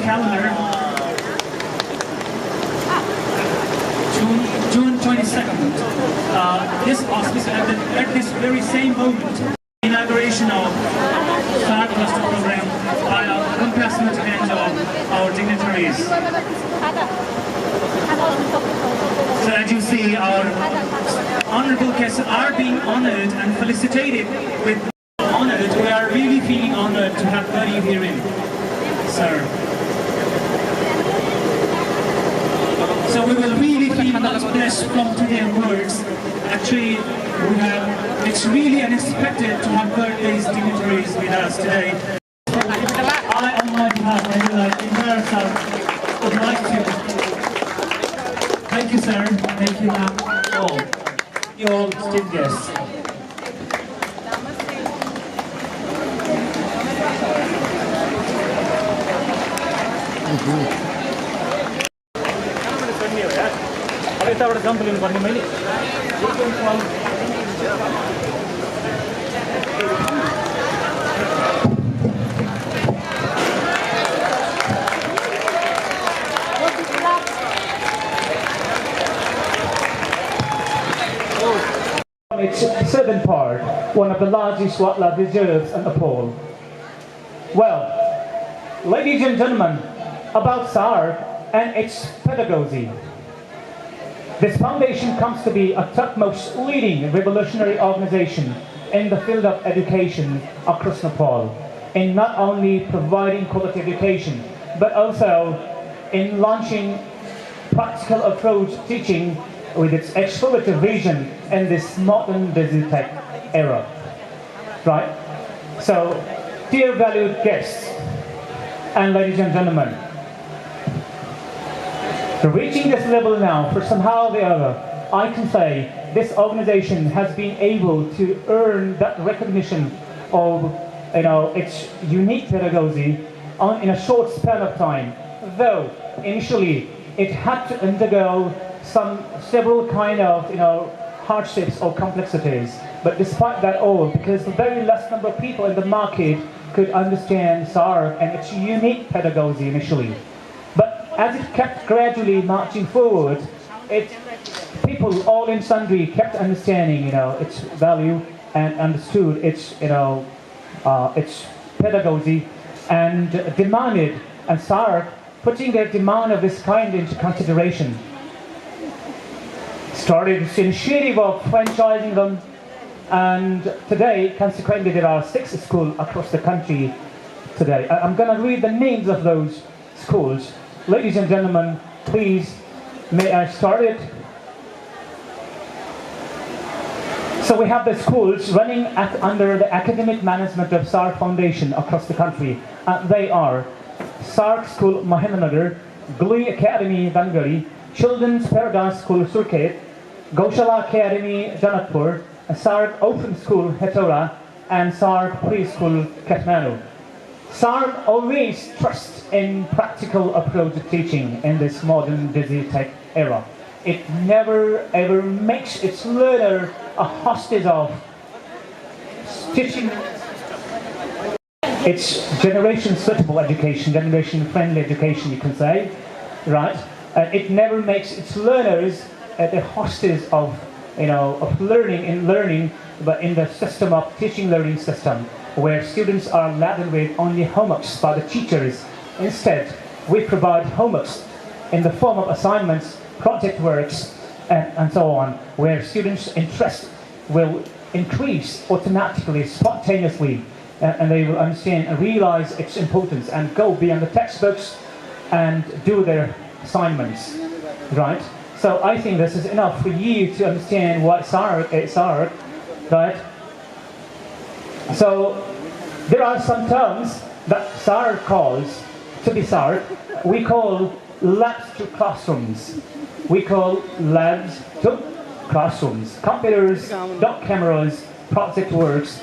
calendar, June 22nd. This auspice at this very same moment, inauguration of SARC Cluster Program by our compassionate hands of our dignitaries. So as you see, our honorable guests are being honored and felicitated with honored. We are really feeling honored to have got you here in, sir. So we will really feel much blessed from today's words. Actually, it's really unexpected to have got these dignitaries with us today. I, on my behalf, the entire SARC would like to thank you, sir. Thank you, all. You all esteemed guests. Its southern part, one of the largest wildlife reserves in Nepal. Well, ladies and gentlemen, about SARC and its pedagogy. This foundation comes to be a topmost leading revolutionary organization in the field of education across Nepal, in not only providing quality education, but also in launching practical approach teaching with its explorative vision in this modern digital tech era. Right? So, dear valued guests and ladies and gentlemen, reaching this level now, for somehow or the other, I can say this organization has been able to earn that recognition of its unique pedagogy in a short span of time, though initially it had to undergo several kind of hardships or complexities. But despite that all, because the very less number of people in the market could understand SARC and its unique pedagogy initially. But as it kept gradually marching forward, people all in sundry kept understanding its value and understood its pedagogy and demanded, and SARC putting their demand of this kind into consideration, started this initiative of franchising them, and today, consequently, there are 6 schools across the country today. I'm going to read the names of those schools. Ladies and gentlemen, please, may I start it? So we have the schools running under the academic management of SARC Foundation across the country. They are SARC School Mahendanagar, Gului Academy Dangari, Children's Paradise School Surkhet, Gaushala Academy Janakpur, SARC Open School Hetora, and SARC Preschool Kathmandu. SARC always trusts in practical approach to teaching in this modern digital tech era. It never ever makes its learner a hostage of teaching. It's generation suitable education, generation friendly education, you can say, right? It never makes its learners the hostage of learning, but in the system of teaching learning system, where students are laden with only homeworks by the teachers. Instead, we provide homeworks in the form of assignments, project works, and so on, where students' interest will increase automatically, spontaneously, and they will understand and realize its importance and go beyond the textbooks and do their assignments, right? So I think this is enough for you to understand what SARC is, right? So there are some terms that SARC calls to be SARC. We call labs to classrooms. We call labs to classrooms. Computers, dot cameras, project works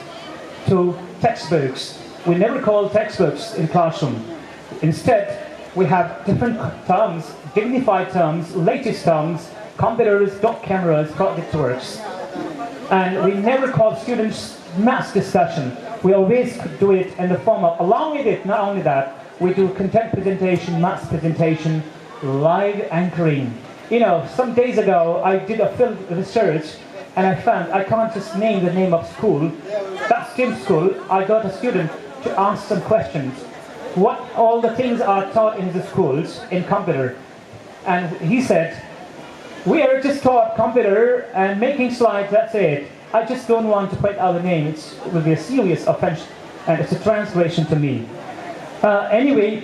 to textbooks. We never call textbooks in classroom. Instead, we have different terms, dignified terms, latest terms, computers, dot cameras, project works. And we never call students mass discussion. We always do it in the form of, along with it, not only that, We do content presentation, maths presentation, live anchoring. You know, some days ago I did a field research and I found I can't just name the name of school. That STEM school, I got a student to ask some questions. What all the things are taught in the schools in computer. And he said, we are just taught computer and making slides, that's it. I just don't want to point out the name. It will be a serious offense and it's a transgression to me. Anyway,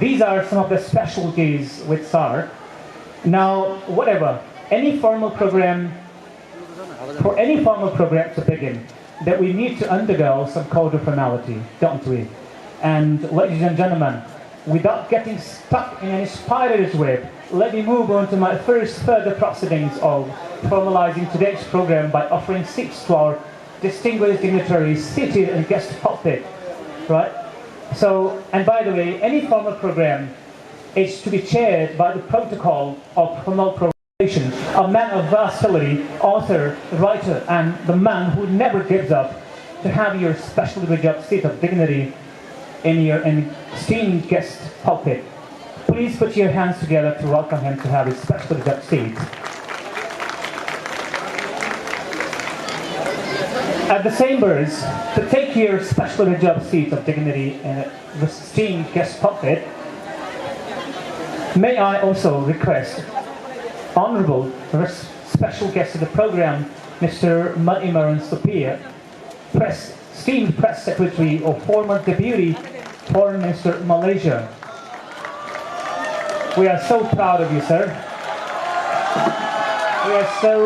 these are some of the specialties with SARC. Now, whatever, for any formal program to begin, that we need to undergo some code of formality, don't we? And ladies and gentlemen, without getting stuck in any spider's web, let me move on to my first further proceedings of formalizing today's program by offering seats to our distinguished dignitaries seated in guest pulpit, right? So, and by the way, any formal program is to be chaired by the protocol of formal program, a man of versatility, author, writer, and the man who never gives up, to have your specially reserved seat of dignity in your esteemed guest pulpit. Please put your hands together to welcome him to have his specially reserved seat. At the same words, to take your specially reserved seat of dignity in the esteemed guest pulpit, may I also request Honorable special guest of the program, Mr. Madimaran Sophia, esteemed Press Secretary of former Deputy Foreign Minister Malaysia. We are so proud of you, sir.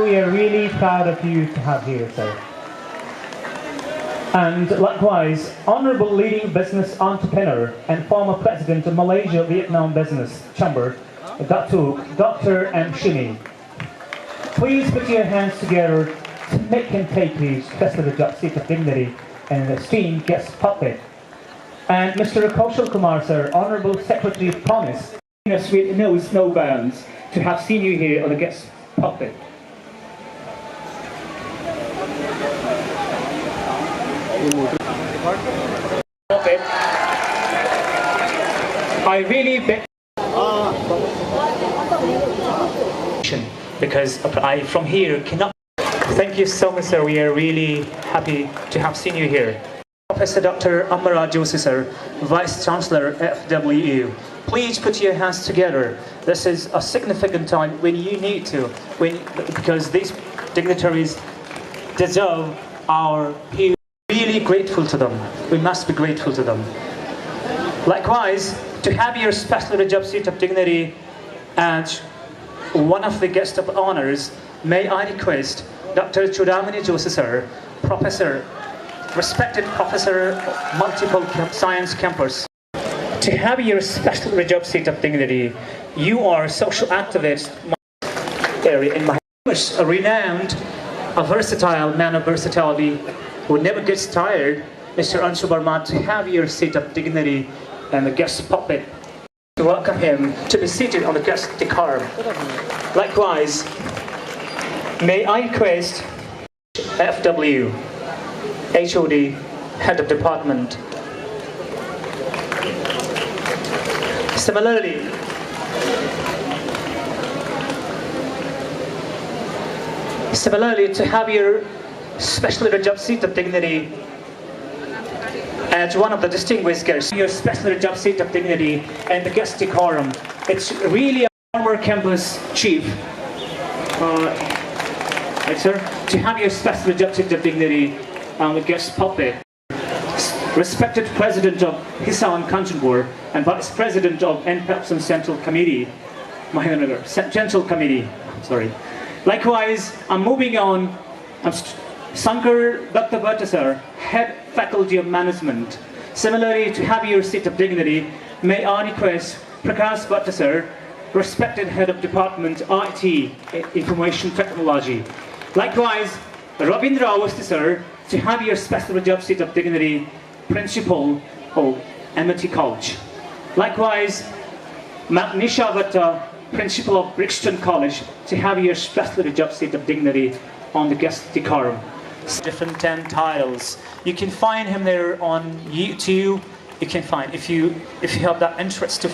We are really proud of you to have here, sir. And likewise, Honorable leading business entrepreneur and former President of Malaysia-Vietnam Business Chamber, Dr. M. Shini. Please put your hands together to make him take his special reserved seat of dignity and an esteemed guest pulpit. And Mr. Kaushal Kumar, sir, Honorable Secretary of Promise, with no bounds to have seen you here on the guest pulpit. I really beg because I from here cannot. Thank you so much, sir. We are really happy to have seen you here. Professor Dr. Amara Joshi, sir, Vice Chancellor FWU. Please put your hands together. This is a significant time when you need to, because these dignitaries deserve our peace. Really grateful to them. We must be grateful to them. Likewise, to have your special reserved seat of dignity as one of the guests of honors, may I request Dr. Chudamani Joshi, sir, Professor, respected Professor of Multiple Science Campus. To have your special reserved seat of dignity, you are a social activist in my a renowned, a versatile man of versatility who never gets tired, Mr. Anshu Barma, to have your seat of dignity and the guest pulpit. To welcome him to be seated on the guest decorum. Likewise, may I request FW, HOD, Head of Department. Similarly, to have your specially reserved seat of dignity as one of the distinguished guests, your specially reserved seat of dignity and the guest decorum. It's really a former campus chief, right, sir, to have your specially reserved seat of dignity on the guest pulpit. Respected President of Hisan Kanchanpur and Vice President of NPEPSM Central Committee, Mahinagar, Central Committee, sorry. Likewise, I'm moving on. Sankar Dr. Bhatta, Head Faculty of Management. Similarly, to have your seat of dignity, may I request Prakash Bhatta, sir, respected Head of Department IT, Information Technology. Likewise, Ravindra Awasthi, sir, to have your special reserved seat of dignity, Principal of Amity College. Likewise, Nisha Bhatta, Principal of Brixton College, to have your special reserved seat of dignity on the guest decorum. Different 10 titles. You can find him there on YouTube you can find if you have that interest to.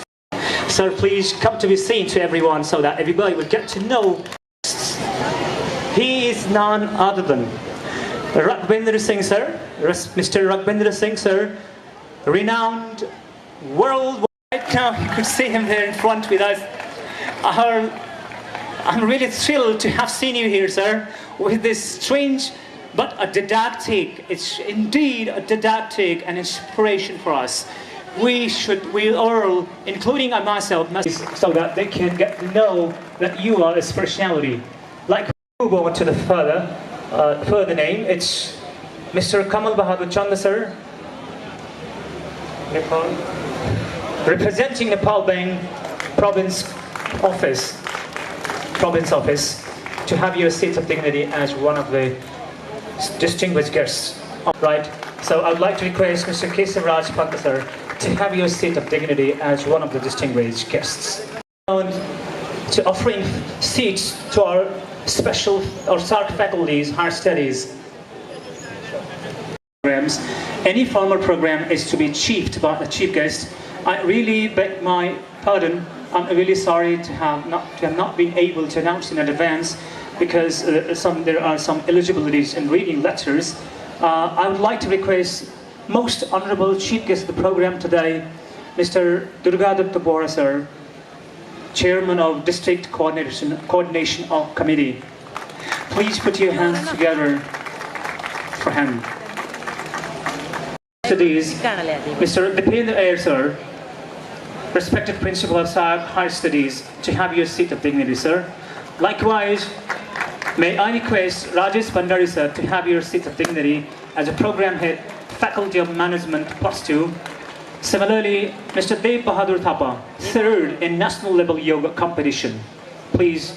Sir, please come to be seen to everyone so that everybody will get to know. He is none other than Raghbendra Singh, sir. Mr. Raghbendra Singh, sir, renowned worldwide. Right now, you could see him there in front with us. I'm really thrilled to have seen you here, sir, with this strange but a didactic, it's indeed a didactic and inspiration for us. We all, including myself, so that they can get to know that you are a personality. Like, move over to the further name, it's Mr. Kamal Bahadur Chanda, sir, Nepal, representing Nepal Bank province office, to have your seat of dignity as one of the distinguished guests. Right, so I'd like to request Mr. Kesavraj Panta, sir, to have your seat of dignity as one of the distinguished guests. And to offering seats to our special or SARC faculties, higher studies programs. Any formal program is to be chiefed by a chief guest. I really beg my pardon. I'm really sorry to have not been able to announce in advance because there are some eligibilities in reading letters. I would like to request most honorable chief guest of the program today, Mr. Durgadatta Bora, sir, Chairman of District Coordination Committee. Please put your hands together for him. Studies, Mr. Dipendra Ayer, sir, respected Principal of SARC Higher Studies, to have your seat of dignity, sir. Likewise, may I request Rajesh Bandari, sir, to have your seat of dignity as a program head, Faculty of Management +2. Similarly, Mr. Dev Bahadur Thapa, third in national level yoga competition. Please,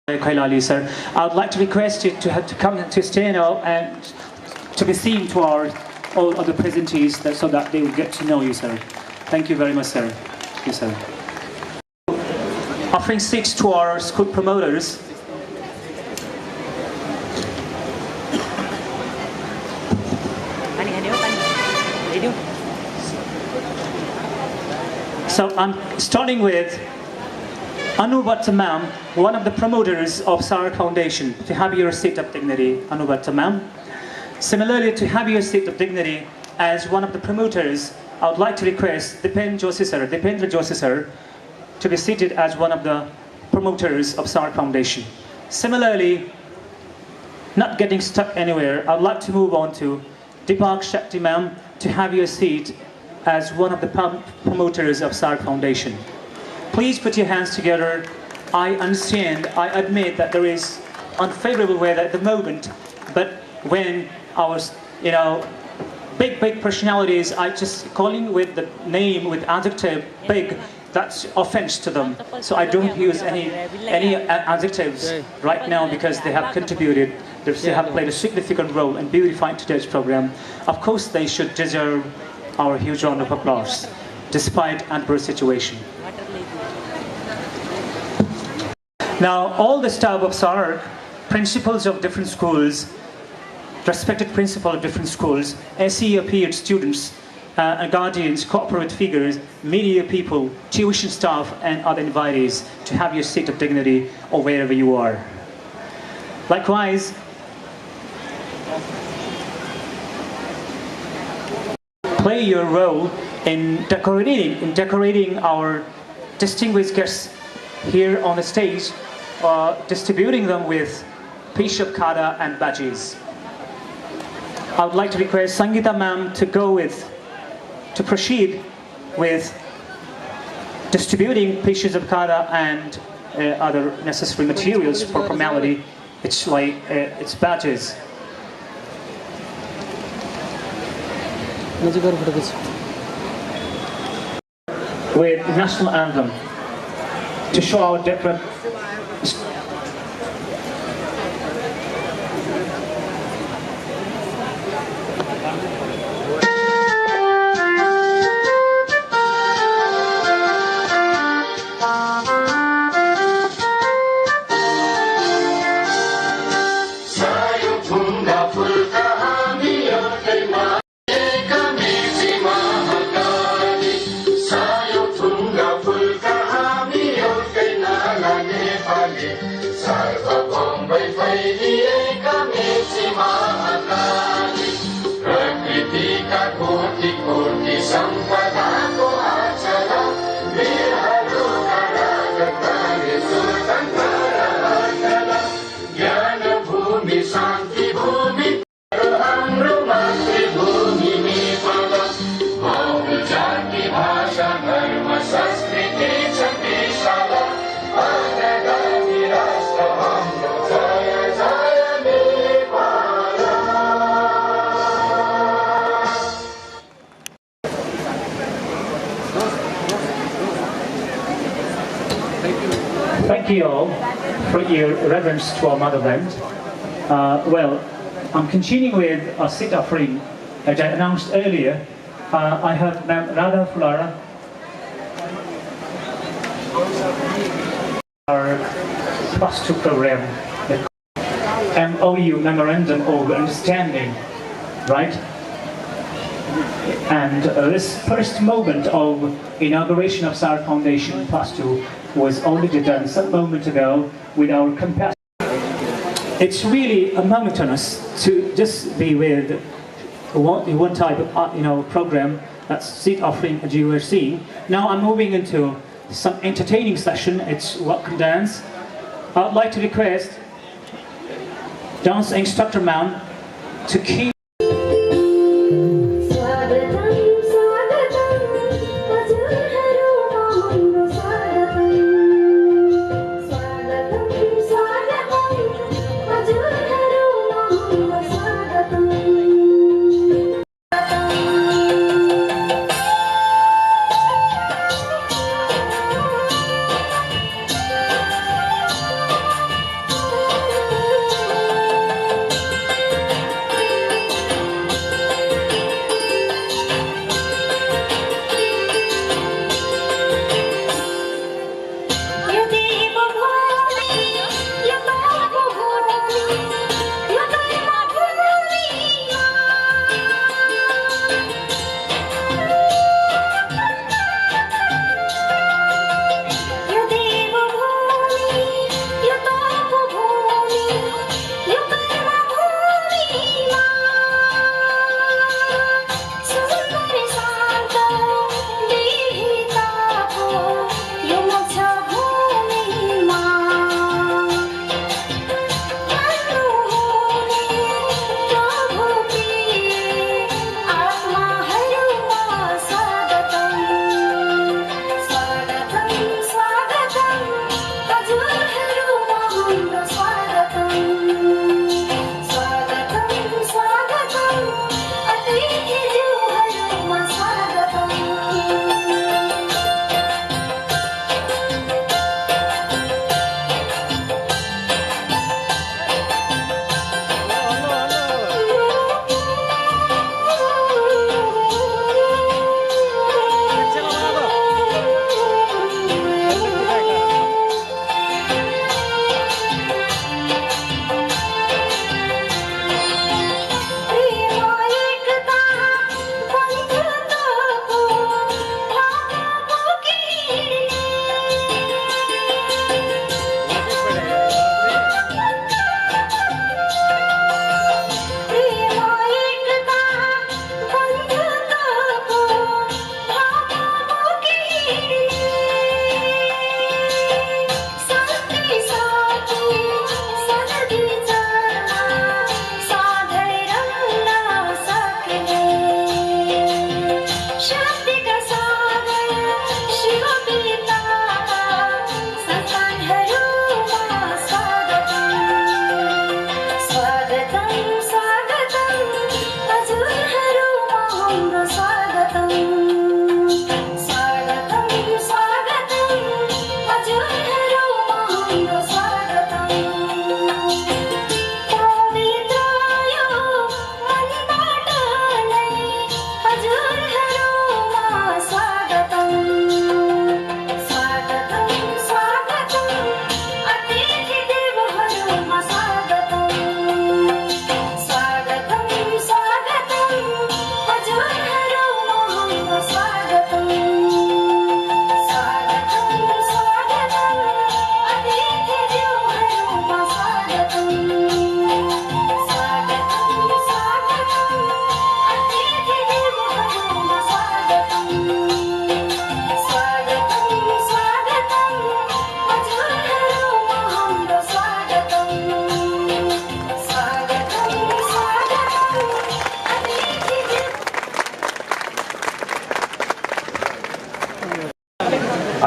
Kailali, sir. I would like to request you to come to stay now and to be seen to all other presentees so that they will get to know you, sir. Thank you very much, sir. Thank you, sir. Offering seats to our school promoters. So I'm starting with Anubatta ma'am, one of the promoters of SARC Foundation, to have your seat of dignity, Anubatta ma'am. Similarly, to have your seat of dignity as one of the promoters, I would like to request Dipendra Joshi, sir, to be seated as one of the promoters of SARC Foundation. Similarly, not getting stuck anywhere, I would like to move on to Deepak Shakti ma'am, to have your seat as one of the promoters of SARC Foundation. Please put your hands together. I understand, I admit that there is unfavorable weather at the moment, but when our, big personalities, I just calling with the name, with adjective, big, that's offense to them. So I don't use any adjectives right now because they have contributed, they have played a significant role in beautifying today's program. Of course, they should deserve our huge round of applause, despite adverse situation. Now, all the staff of SARC, principals of different schools, respected principal of different schools, SE-appeared students, guardians, corporate figures, media people, tuition staff, and other invitees, to have your seat of dignity or wherever you are. Likewise, play your role in decorating our distinguished guests here on the stage, distributing them with Pishab Khada and badges. I would like to request Sangeeta ma'am to proceed with distributing pieces of Khada and other necessary materials for formality. It's like it's badges. With national anthem to show our different. दिए कमी सीमा अकाली प्रकृति का कोटि कोटि संपदा को आचला वीरहरू का राजधानी स्वतन्त्र अचला ज्ञान भूमि शान्ति भूमि हाम्रो मातृभूमि नेपाल बहु जाति भाषा धर्म संस्कृति छत्तीसगढ अग्रगामी राष्ट्र हाम्रो जय जय Nepal. Thank you all for your reverence to our motherland. Well, I'm continuing with a seat offering. As I announced earlier, I have Ma'am Radha Fulara, our Plus 2 program, the MOU, Memorandum of Understanding, right? And this first moment of inauguration of SARC Foundation Plus 2 was already done some moment ago with our compassion. It's really monotonous to just be with one type of program, that's seat offering as you were seeing. Now I'm moving into some entertaining session. It's welcome dance. I'd like to request dance instructor ma'am to keep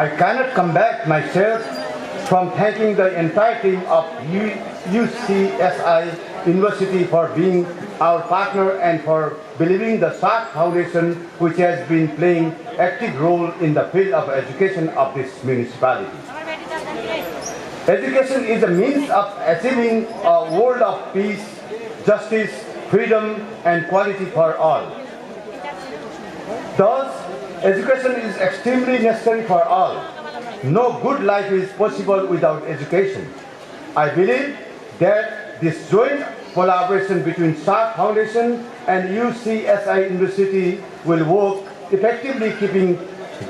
I cannot combat myself from thanking the entire team of UCSI University for being our partner and for believing the SARC Foundation, which has been playing active role in the field of education of this municipality. Education is a means of achieving a world of peace, justice, freedom, and quality for all. Thus, education is extremely necessary for all. No good life is possible without education. I believe that this joint collaboration between SARC Foundation and UCSI University will work effectively, keeping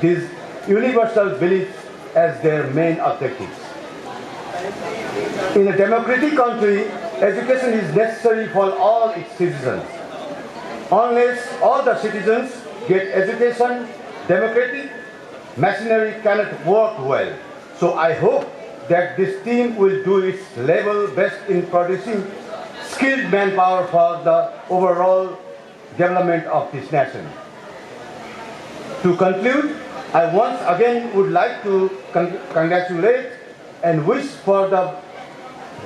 these universal beliefs as their main objectives. In a democratic country, education is necessary for all its citizens. Unless all the citizens get education, democratic machinery cannot work well. So I hope that this team will do its level best in producing skilled manpower for the overall development of this nation. To conclude, I once again would like to congratulate and wish for the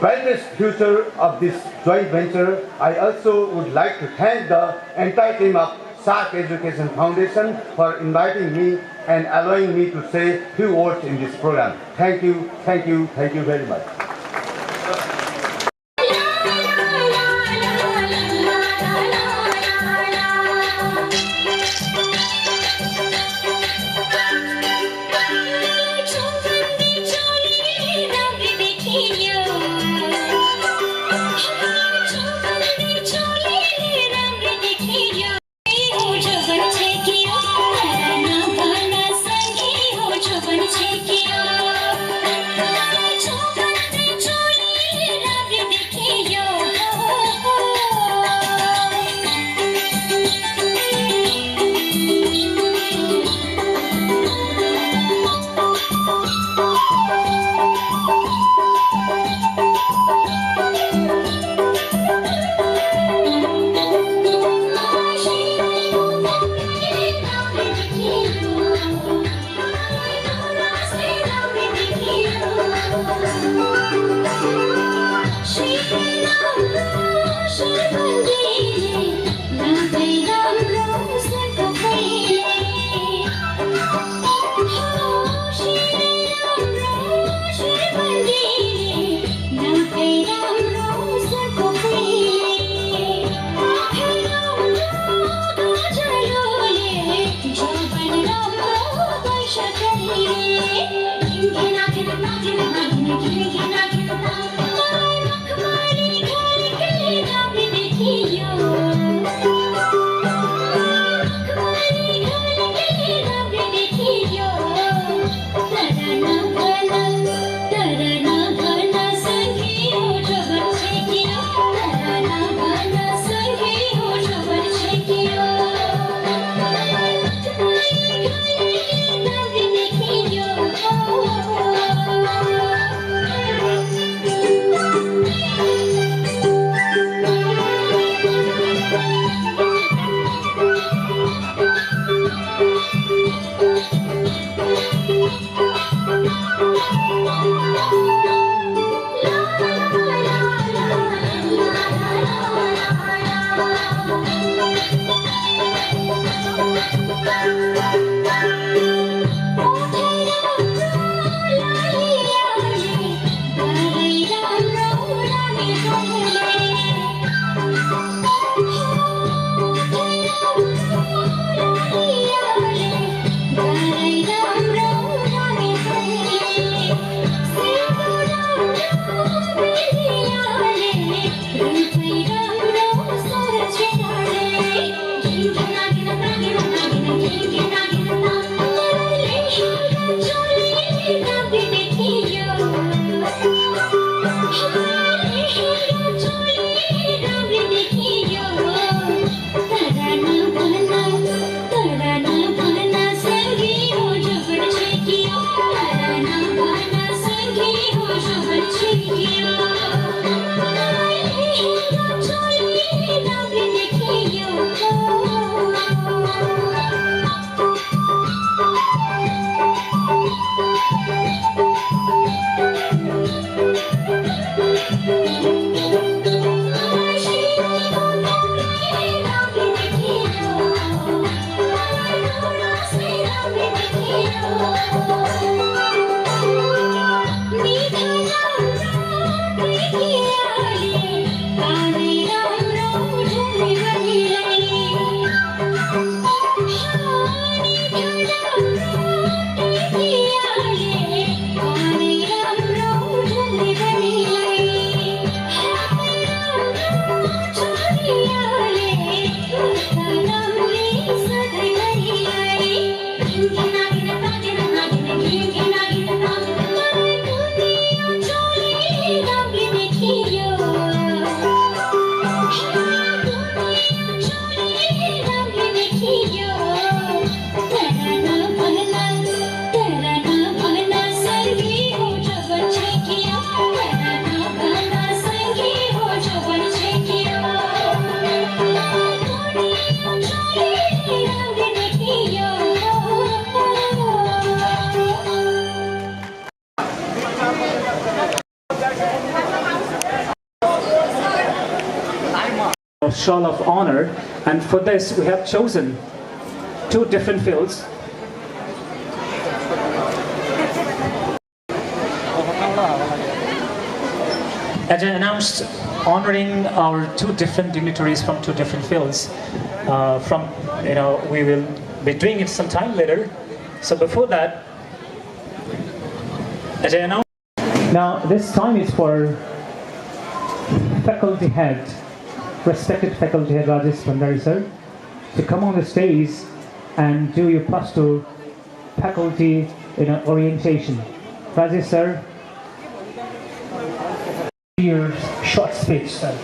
brightest future of this joint venture. I also would like to thank the entire team of SARC Education Foundation for inviting me and allowing me to say a few words in this program. Thank you, thank you, thank you very much. Check it out. shawl of honor, and for this we have chosen two different fields. As I announced, honoring our two different dignitaries from two different fields. We will be doing it sometime later. So before that, as I announced, now this time is for faculty head, respected faculty head Rajesh Bhandari sir, to come on the stage and do your +2 faculty orientation. Rajesh sir, your short speech, sir.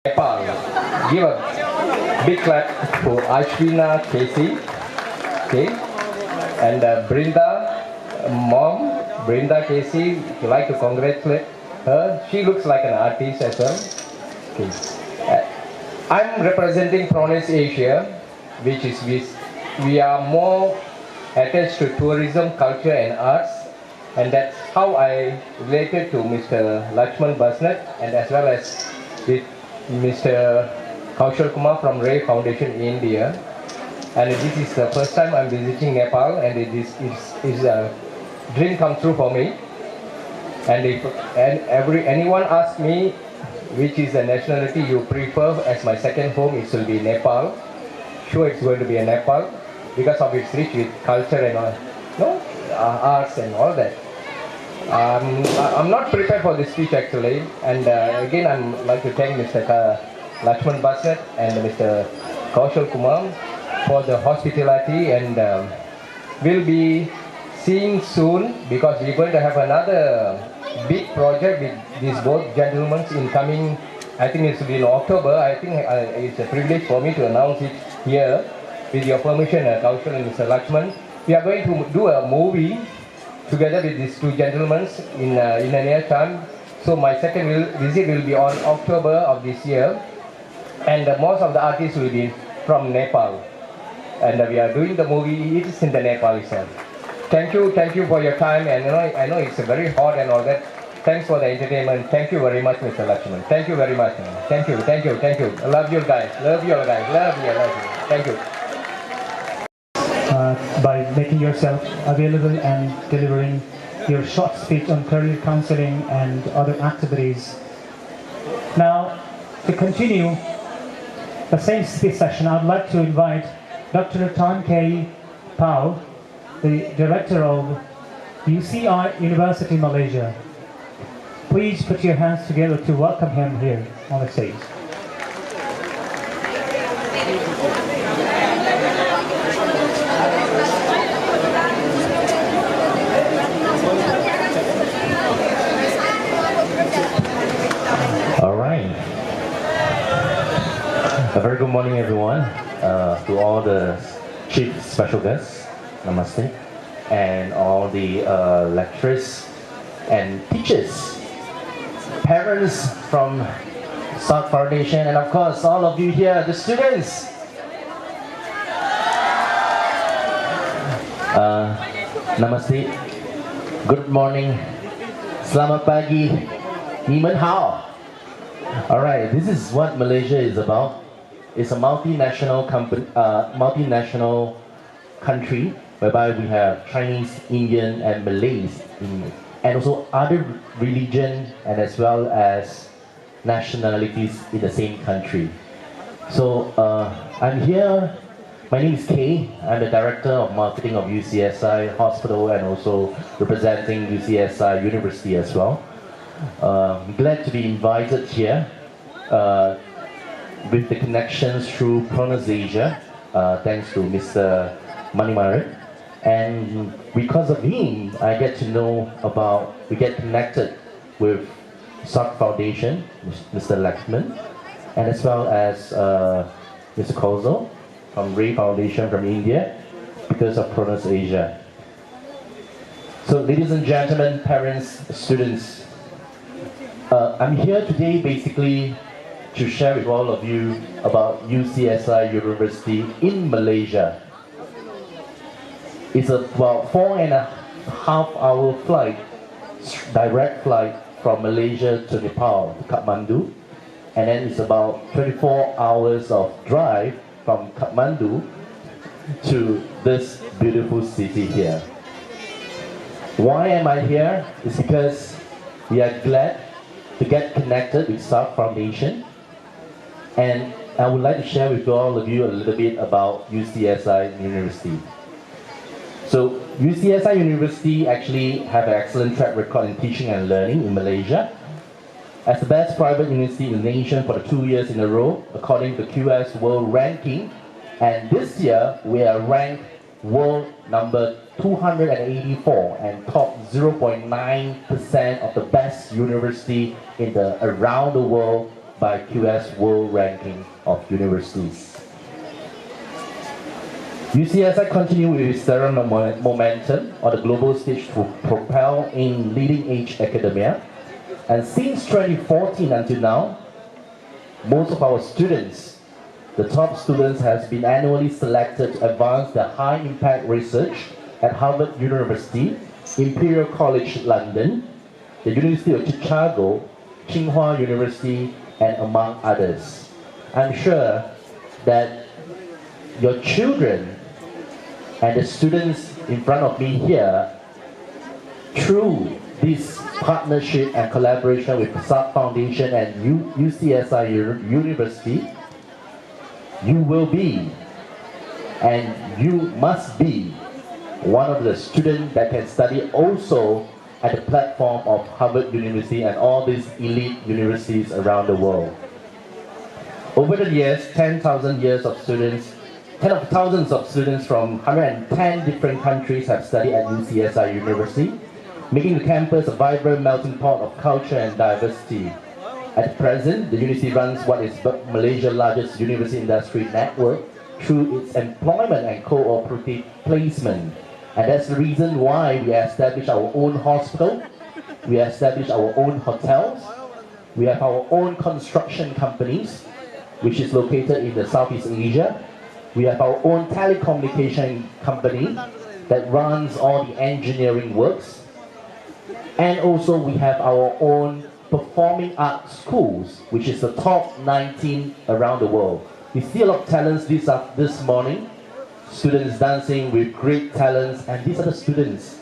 Nepal. Give a big clap to Ashwina Casey, okay, and Brinda, mom, Brinda Casey. If you like to congratulate her, she looks like an artist as well. Okay. I'm representing Pronis Asia, which is we are more attached to tourism, culture, and arts, and that's how I related to Mr. Lakshman Basnet, and as well as with Mr. Kaushal Kumar from Ray Foundation in India. And this is the first time I'm visiting Nepal, and it is a dream come true for me. And if anyone asks me which is the nationality you prefer as my second home, it will be Nepal. Sure, it's going to be a Nepal because of its rich with culture and arts and all that. I'm not prepared for this speech actually, and again I'd like to thank Mr. Lakshman Basnet and Mr. Kaushal Kumar for the hospitality, and we'll be seeing soon because we're going to have another big project with these both gentlemen in coming. I think it will be in October. I think it's a privilege for me to announce it here with your permission, Kaushal and Mr. Lakshman. We are going to do a movie together with these two gentlemen in a near time. So my second visit will be on October of this year, and most of the artists will be from Nepal, and we are doing the movie. It is in the Nepal itself. Thank you for your time, and I know it's very hot and all that. Thanks for the entertainment. Thank you very much, Mr. Lakshman. Thank you very much. Thank you. I love you guys. Love you. Thank you. By making yourself available and delivering your short speech on career counseling and other activities. Now, to continue the same speech session, I'd like to invite Dr. Tan K. Pao, the Director of UCI University Malaysia. Please put your hands together to welcome him here on the stage. All right. A very good morning, everyone. To all the chief special guests, namaste, and all the lecturers and teachers, parents from SARC Foundation, and of course all of you here, the students. Namaste. Good morning. Selamat pagi. Ni men hao. All right, this is what Malaysia is about. It's a multinational country whereby we have Chinese, Indian, and Malays, and also other religion and as well as nationalities in the same country. So I'm here. My name is Kay. I'm the Director of Marketing of UCSI Hospital and also representing UCSI University as well. I'm glad to be invited here with the connections through Pronos Asia, thanks to Mr. Manimaran. And because of him, I get to know about, we get connected with SARC Foundation, Mr. Lakshman, and as well as Mr. Kozo from Ray Foundation from India, because of Pronos Asia. So ladies and gentlemen, parents, students, I'm here today basically to share with all of you about UCSI University in Malaysia. It's about 4.5-hour flight, direct flight from Malaysia to Nepal, to Kathmandu. And then it's about 24 hours of drive from Kathmandu to this beautiful city here. Why am I here? It's because we are glad to get connected with SARC Foundation, and I would like to share with all of you a little bit about UCSI University. So UCSI University actually have an excellent track record in teaching and learning in Malaysia. As the best private university in the nation for the 2 years in a row, according to the QS World Ranking, and this year we are ranked world number 284 and top 0.9% of the best university in the around the world by QS World Ranking of Universities. UCSI continue with its stellar momentum on the global stage to propel in leading-edge academia. And since 2014 until now, most of our students, the top students, has been annually selected to advance their high-impact research at Harvard University, Imperial College London, the University of Chicago, Tsinghua University, and among others. I'm sure that your children and the students in front of me here, through this partnership and collaboration with SARC Foundation and UCSI University, you will be and you must be one of the students that can study also at the platform of Harvard University and all these elite universities around the world. Over the years, 10,000 years of students, tens of thousands of students from 110 different countries have studied at UCSI University, making the campus a vibrant melting pot of culture and diversity. At present, the university runs what is Malaysia's largest university industry network through its employment and cooperative placement. And that's the reason why we established our own hospital, we established our own hotels, we have our own construction companies, which is located in the Southeast Asia. We have our own telecommunication company that runs all the engineering works. And also we have our own performing arts schools, which is the top 19 around the world. We see a lot of talents this morning, students dancing with great talents, and these are the students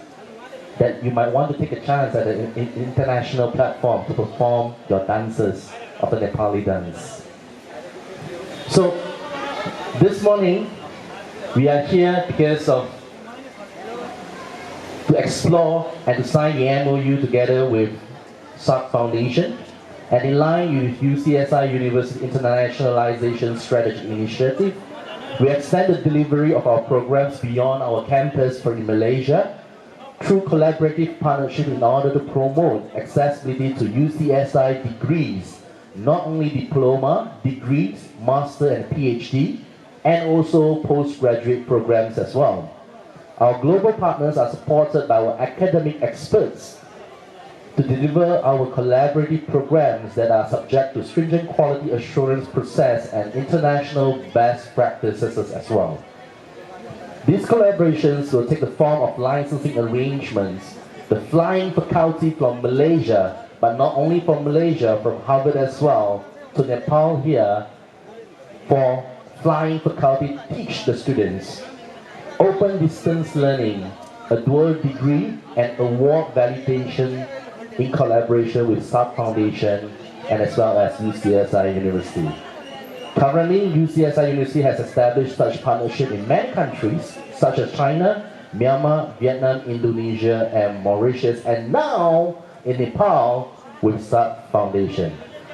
that you might want to take a chance at an international platform to perform your dances of the Nepali dance. So this morning we are here because of to explore and to sign the MOU together with SARC Foundation, and in line with UCSI University Internationalization Strategy Initiative, we extend the delivery of our programs beyond our campus for Malaysia through collaborative partnership in order to promote accessibility to UCSI degrees, not only diploma, degrees, master and PhD, and also postgraduate programs as well. Our global partners are supported by our academic experts to deliver our collaborative programs that are subject to stringent quality assurance process and international best practices as well. These collaborations will take the form of licensing arrangements, the flying faculty from Malaysia, but not only from Malaysia, from Harvard as well, to Nepal here for flying faculty to teach the students. Open distance learning, a dual degree and award validation in collaboration with SARC Foundation and as well as UCSI University. Currently, UCSI University has established such partnership in many countries such as China, Myanmar, Vietnam, Indonesia and Mauritius, and now in Nepal with SARC Foundation.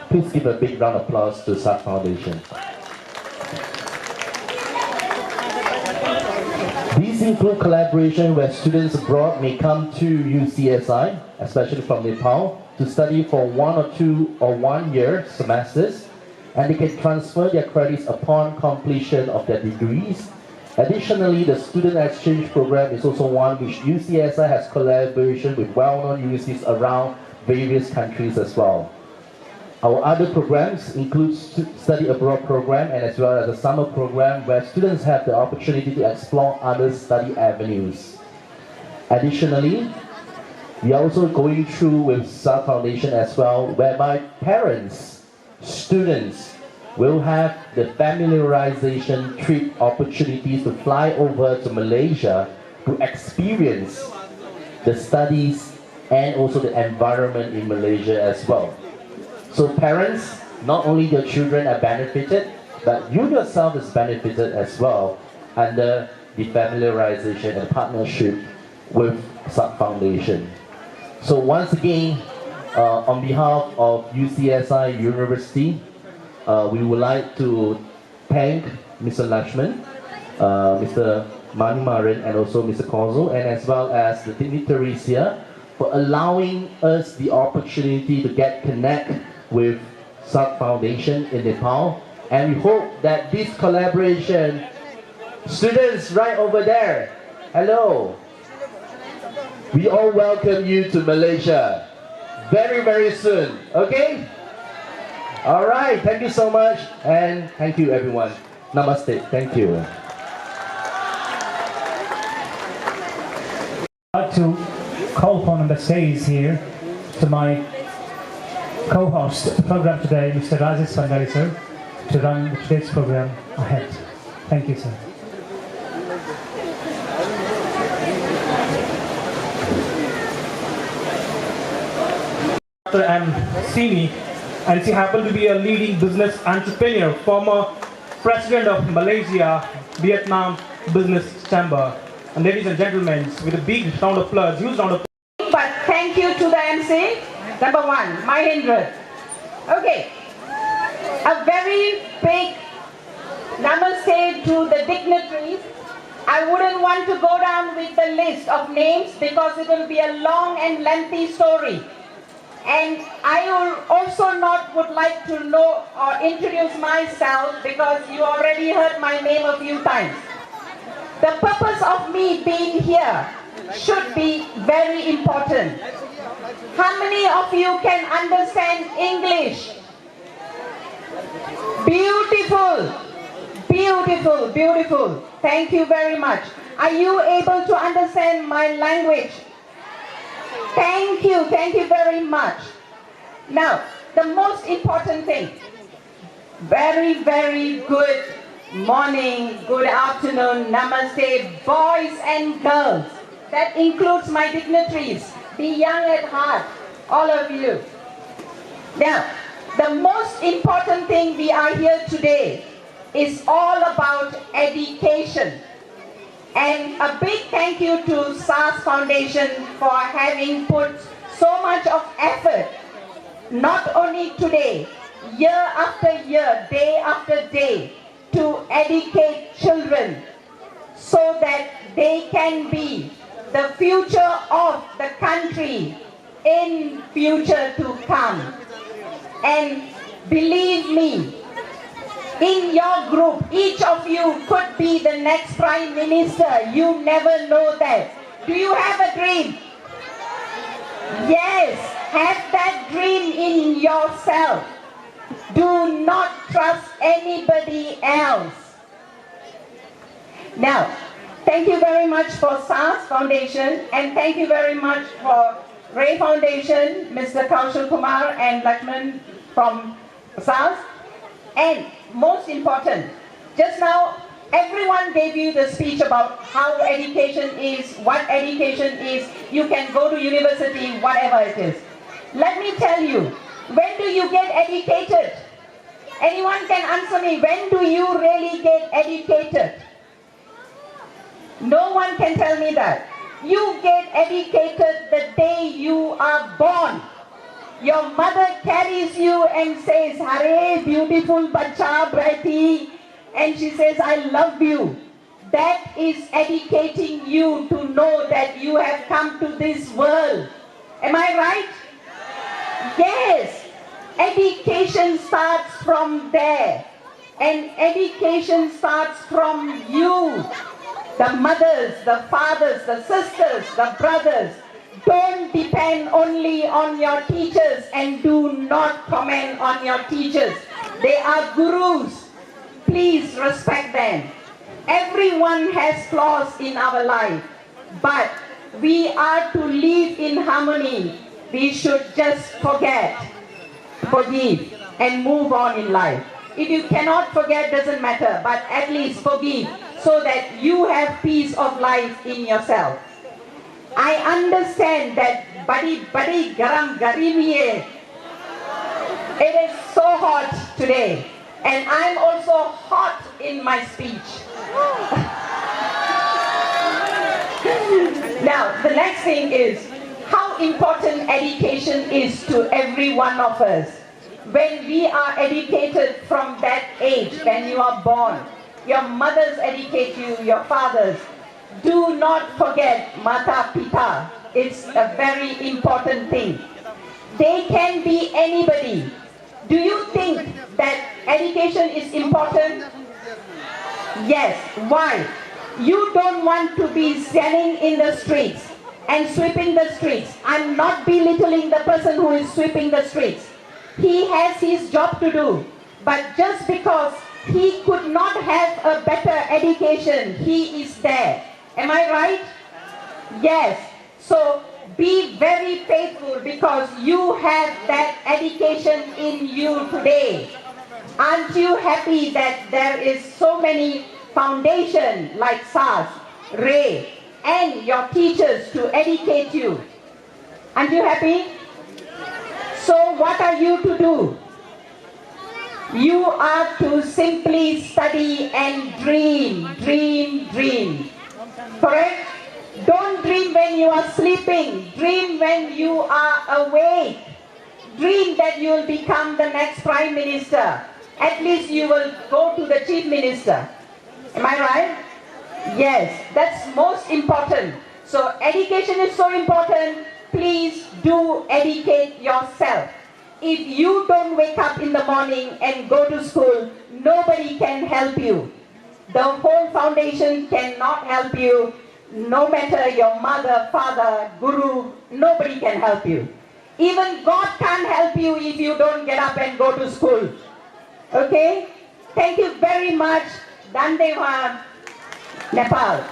Please give a big round of applause to SARC Foundation. These include collaboration where students abroad may come to UCSI, especially from Nepal, to study for 1 or 2 or 1 year semesters, and they can transfer their credits upon completion of their degrees. Additionally, the student exchange program is also one which UCSI has collaboration with well-known universities around various countries as well. Our other programs include study abroad program and as well as a summer program where students have the opportunity to explore other study avenues. Additionally, we are also going through with SARC Foundation as well, whereby parents, students will have the familiarization trip opportunities to fly over to Malaysia to experience the studies and also the environment in Malaysia as well. So parents, not only your children are benefited, that you yourself is benefited as well under the familiarization and partnership with SARC Foundation. So once again, on behalf of UCSI University, we would like to thank Mr. Lakshman, Mr. Manimaran, and also Mr. Kozo, and as well as the dignitaries here for allowing us the opportunity to get connect with SARC Foundation in Nepal. And we hope that this collaboration, students right over there, hello, we all welcome you to Malaysia very, very soon, okay? All right, thank you so much, and thank you everyone. Namaste, thank you. I'd like to call upon on the stage here to my co-host of the program today, Mr. Rajesh Sangari, sir, to run today's program ahead. Thank you, sir. Dr. M. Sini, and she happened to be a leading business entrepreneur, former president of Malaysia Vietnam Business Chamber. And ladies and gentlemen, with a big round of applause, huge round of applause. But thank you to the MC. Number one, Mahendra. Okay. A very big namaste to the dignitaries. I wouldn't want to go down with the list of names because it will be a long and lengthy story. And I also would like to know or introduce myself because you already heard my name a few times. The purpose of me being here should be very important. How many of you can understand English? Beautiful, beautiful, beautiful. Thank you very much. Are you able to understand my language? Thank you very much. Now, the most important thing, very, very good morning, good afternoon, namaste, boys and girls. That includes my dignitaries, the young at heart, all of you. Now, the most important thing we are here today is all about education. And a big thank you to SARC Foundation for having put so much of effort, not only today, year after year, day after day, to educate children so that they can be the future of the country in future to come. And believe me, in your group, each of you could be the next Prime Minister. You never know that. Do you have a dream? Yes, have that dream in yourself. Do not trust anybody else. Now, thank you very much for SARC Foundation, and thank you very much for Ray Foundation, Mr. Kaushal Kumar and Lakshman from SARC. And most important, just now everyone gave you the speech about how education is, what education is. You can go to university, whatever it is. Let me tell you, when do you get educated? Anyone can answer me, when do you really get educated? No one can tell me that. You get educated the day you are born. Your mother carries you and says, "Hare, beautiful bacha, brighty," and she says, "I love you." That is educating you to know that you have come to this world. Am I right? Yes. Education starts from there. And education starts from you. The mothers, the fathers, the sisters, the brothers. Don't depend only on your teachers and do not comment on your teachers. They are gurus. Please respect them. Everyone has flaws in our life, but we are to live in harmony. We should just forget, forgive, and move on in life. If you cannot forget, doesn't matter, but at least forgive so that you have peace of life in yourself. I understand that badi garam garimi hai. It is so hot today. And I'm also hot in my speech. Now, the next thing is how important education is to every one of us. When we are educated from that age, when you are born, your mothers educate you, your fathers. Do not forget Mata Pita. It's a very important thing. They can be anybody. Do you think that education is important? Yes. Why? You don't want to be standing in the streets and sweeping the streets. I'm not belittling the person who is sweeping the streets. He has his job to do. But just because he could not have a better education, he is there. Am I right? Yes. So be very faithful because you have that education in you today. Aren't you happy that there is so many foundations like SARC, Ray, and your teachers to educate you? Aren't you happy? So what are you to do? You are to simply study and dream, dream, dream. Correct? Don't dream when you are sleeping. Dream when you are awake. Dream that you will become the next Prime Minister. At least you will go to the Chief Minister. Am I right? Yes, that's most important. So education is so important. Please do educate yourself. If you don't wake up in the morning and go to school, nobody can help you. The whole foundation cannot help you. No matter your mother, father, guru, nobody can help you. Even God can't help you if you don't get up and go to school. Okay? Thank you very much, Dandeva, Nepal.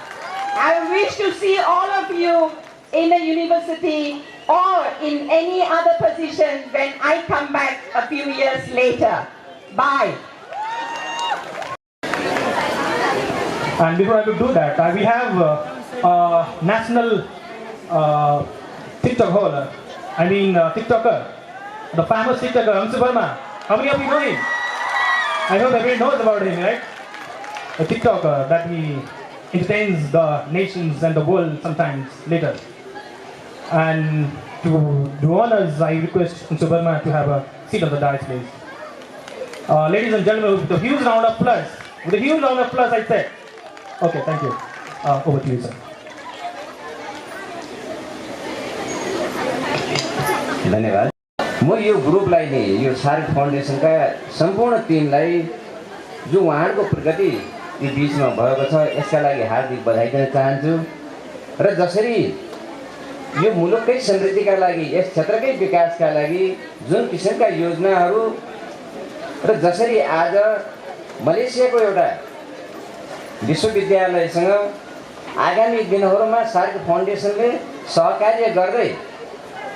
I wish to see all of you in a university or in any other position when I come back a few years later. Bye. And before I could do that, we have national TikTok holder, TikToker, the famous TikToker, Amsu Verma. How many of you know him? I hope everyone knows about him, right? A TikToker that he entertains the nations and the world sometimes later. And to do honors, I request Amsu Verma to have a seat on the dais, please. Ladies and gentlemen, with a huge round of applause. With a huge round of applause, I said. Okay, thank you. Over to you, sir. धन्यवाद। म यो ग्रुपलाई नि यो SAARC फाउन्डेसनका सम्पूर्ण टिमलाई जो उहाँहरूको प्रगति यो बीचमा भएको छ यसका लागि हार्दिक बधाई दिन चाहन्छु र जसरी यो मुलुककै समृद्धिका लागि यस क्षेत्रकै विकासका लागि जुन किसिमका योजनाहरू र जसरी आज मलेसियाको एउटा विश्वविद्यालयसँग आगामी दिनहरूमा सार्क फाउन्डेसनले सहकार्य गर्दै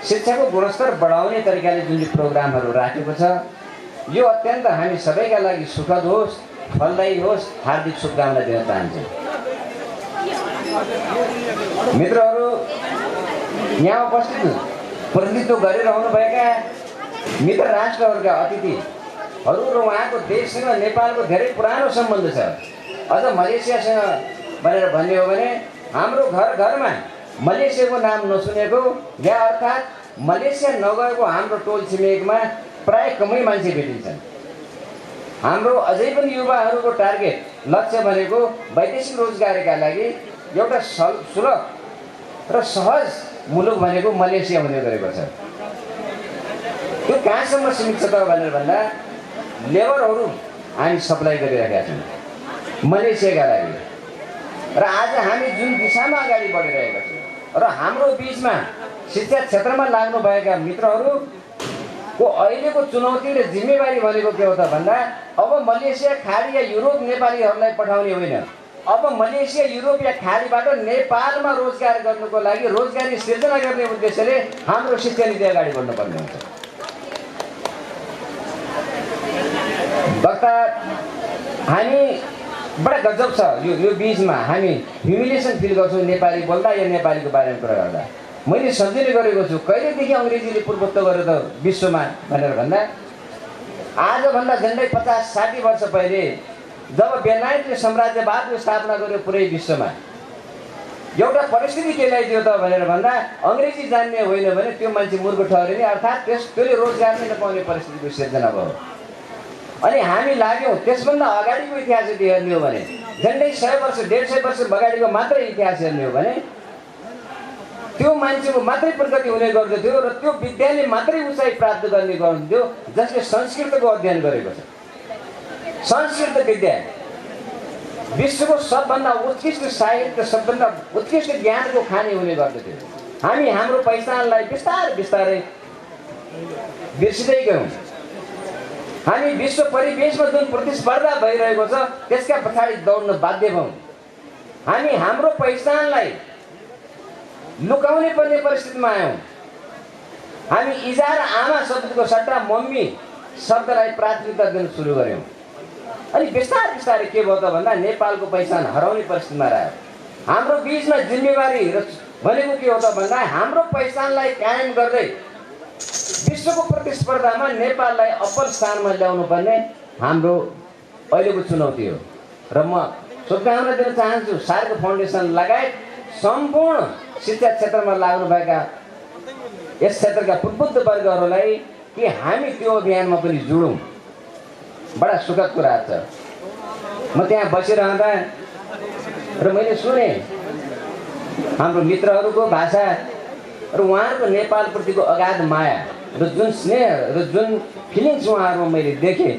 शिक्षाको गुणस्तर बढाउने तरिकाले जुन प्रोग्रामहरू राखेको छ यो अत्यन्त हामी सबैका लागि सुखद होस्, फलदायी होस्, हार्दिक शुभकामना दिन चाहन्छु। मित्रहरू, यहाँ उपस्थित प्रतिनिधित्व गरिरहनुभएका मित्र राष्ट्रहरूका अतिथिहरू र उहाँको देशसँग नेपालको धेरै पुरानो सम्बन्ध छ। अझ मलेसियासँग भनेर भन्ने हो भने हाम्रो घर घरमा मलेसियाको नाम नसुनेको या अर्थात् मलेसिया नगएको हाम्रो टोल छिमेकमा प्राय कमै मान्छे भेटिन्छन्। हाम्रो अझै पनि युवाहरूको टार्गेट लक्ष्य भनेको वैदेशिक रोजगारीका लागि एउटा सुलभ र सहज मुलुक भनेको मलेसिया हुने गरेको छ। त्यो कहाँसम्म सीमित छ त भनेर भन्दा लेबरहरू हामी सप्लाई गरिरहेका छौँ मलेसियाका लागि र आज हामी जुन दिशामा अगाडि बढिरहेका छौँ र हाम्रो बीचमा शिक्षा क्षेत्रमा लाग्नुभएका मित्रहरूको अहिलेको चुनौती र जिम्मेवारी भनेको के हो त भन्दा अब मलेसिया खाडी या युरोप नेपालीहरूलाई पठाउने होइन, अब मलेसिया युरोप या खाडीबाट नेपालमा रोजगार गर्नुको लागि रोजगारी सिर्जना गर्ने उद्देश्यले हाम्रो शिक्षा नीति अगाडि बढ्नुपर्ने हुन्छ। वक्ता हामी बडा गजब छ यो बीचमा हामी ह्युमिलिएसन फिल गर्छौँ नेपाली बोल्दा या नेपालीको बारेमा कुरा गर्दा। मैले सम्झिने गरेको छु कहिलेदेखि अङ्ग्रेजीले पूर्वत्व गरेर त विश्वमा भनेर भन्दा आजभन्दा झन्डै 50-60 वर्ष पहिले जब बेलायतले साम्राज्यवादको स्थापना गर्यो पुरै विश्वमा, एउटा परिस्थिति के ल्याइदियो त भनेर भन्दा अङ्ग्रेजी जान्ने होइन भने त्यो मान्छे मूर्ख ठहरिने, अर्थात् त्यसले रोजगार नै नपाउने परिस्थितिको सिर्जना भयो। अनि हामी लाग्यौँ त्यसभन्दा अगाडिको इतिहास यदि हेर्ने हो भने, झन्डै 100 वर्ष 150 वर्ष अगाडिको मात्रै इतिहास हेर्ने हो भने त्यो मान्छेको मात्रै प्रगति हुने गर्दथ्यो र त्यो विद्याले मात्रै उचाइ प्राप्त गर्ने गर्दथ्यो जसले संस्कृतको अध्ययन गरेको छ। संस्कृत विद्या विश्वको सबभन्दा उत्कृष्ट साहित्य, सबभन्दा उत्कृष्ट ज्ञानको खानी हुने गर्दथ्यो। हामी हाम्रो पहिचानलाई बिस्तारै बिस्तारै बिर्सिँदै गयौँ। हामी विश्व परिवेशमा जुन प्रतिस्पर्धा भइरहेको छ त्यसका पछाडि दौड्न बाध्य भयौँ। हामी हाम्रो पहिचानलाई लुकाउने पर्ने परिस्थितिमा आयौँ। हामी इजा र आमा शब्दको सट्टा मम्मी शब्दलाई प्राथमिकता दिन सुरु गऱ्यौँ। अनि बिस्तारै बिस्तारै के भयो त भन्दा नेपालको पहिचान हराउने परिस्थितिमा रह्यो। हाम्रो बीचमा जिम्मेवारी भनेको के हो त भन्दा हाम्रो पहिचानलाई कायम गर्दै विश्वको प्रतिस्पर्धामा नेपाललाई अब्बल स्थानमा ल्याउनु पर्ने हाम्रो अहिलेको चुनौती हो। र म शुभकामना दिन चाहन्छु सार्क फाउन्डेसन लगायत सम्पूर्ण शिक्षा क्षेत्रमा लाग्नुभएका यस क्षेत्रका प्रबुद्ध वर्गहरूलाई कि हामी त्यो अभियानमा पनि जुडौँ। बडा सुखद कुरा छ। म त्यहाँ बसिरहँदा र मैले सुने हाम्रो मित्रहरूको भाषा र उहाँहरूको नेपालप्रतिको अगाध माया र जुन स्नेह र जुन फिलिङ्स उहाँहरूमा मैले देखेँ,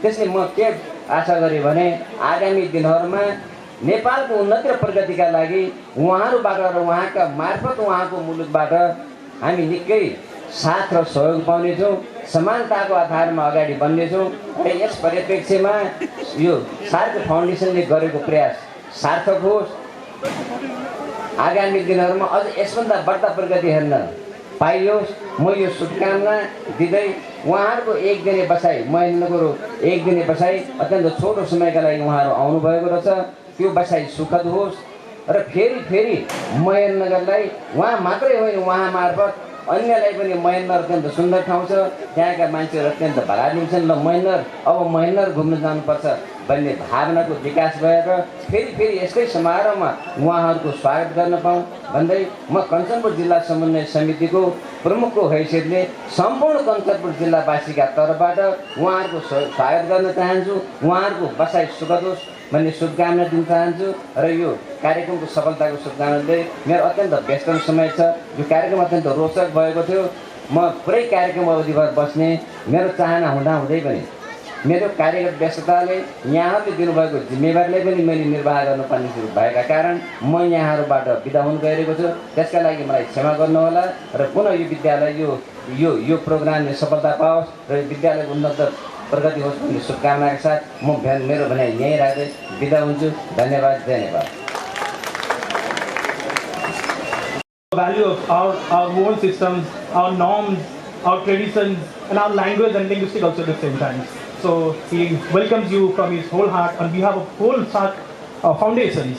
त्यसले म के आशा गरेँ भने आगामी दिनहरूमा नेपालको उन्नति र प्रगतिका लागि उहाँहरूबाट र उहाँका मार्फत उहाँको मुलुकबाट हामी निकै साथ र सहयोग पाउनेछौँ, समानताको आधारमा अगाडि बढ्नेछौँ। र यस परिप्रेक्ष्यमा यो सार्क फाउन्डेसनले गरेको प्रयास सार्थक होस्। आगामी दिनहरूमा अझ यसभन्दा बढ्ता प्रगति हेर्न पाइयोस्। म यो शुभकामना दिँदै उहाँहरूको एक दिने बसाइ, महेन्द्रनको एक दिने बसाइ अत्यन्त छोटो समयका लागि उहाँहरू आउनुभएको रहेछ। त्यो बसाइ सुखद होस् र फेरि महेन्द्रनगरलाई उहाँ मात्रै होइन उहाँ मार्फत अन्यलाई पनि महेन्द्र अत्यन्त सुन्दर ठाउँ छ, त्यहाँका मान्छेहरू अत्यन्त भलादि छन्। र महेन्द्र घुम्न जानुपर्छ भन्ने भावनाको विकास भएर फेरि यस्तै समारोहमा उहाँहरूको स्वागत गर्न पाऊँ भन्दै म कञ्चनपुर जिल्ला समन्वय समितिको प्रमुखको हैसियतले सम्पूर्ण कञ्चनपुर जिल्लावासीका तर्फबाट उहाँहरूको स्वागत गर्न चाहन्छु। उहाँहरूको बसाइ सुखद होस् भन्ने शुभकामना दिन चाहन्छु। र यो कार्यक्रमको सफलताको शुभकामना दिँदै मेरो अत्यन्त व्यस्त समय छ। यो कार्यक्रम अत्यन्त रोचक भएको थियो। म पुरै कार्यक्रम अवधिभर बस्ने मेरो चाहना हुँदै पनि मेरो कार्यगत व्यस्तताले यहाँहरूले दिनुभएको जिम्मेवारीलाई पनि मैले निर्वाह गर्नुपर्ने सुरु भएका कारण म यहाँहरूबाट बिदा हुन गइरहेको छु। त्यसका लागि मलाई क्षमा गर्नुहोला र पुनः यो विद्यालय यो प्रोग्रामले सफलता पाओस् र विद्यालयको उन्नत प्रगति होस् भन्ने शुभकामनाका साथ म मेरो भनाइ यहीँ राख्दै बिदा हुन्छु। धन्यवाद। जय Nepal. Value of our own systems, our norms, our traditions, and our language and linguistic also at the same time. So he welcomes you from his whole heart on behalf of whole SARC foundations,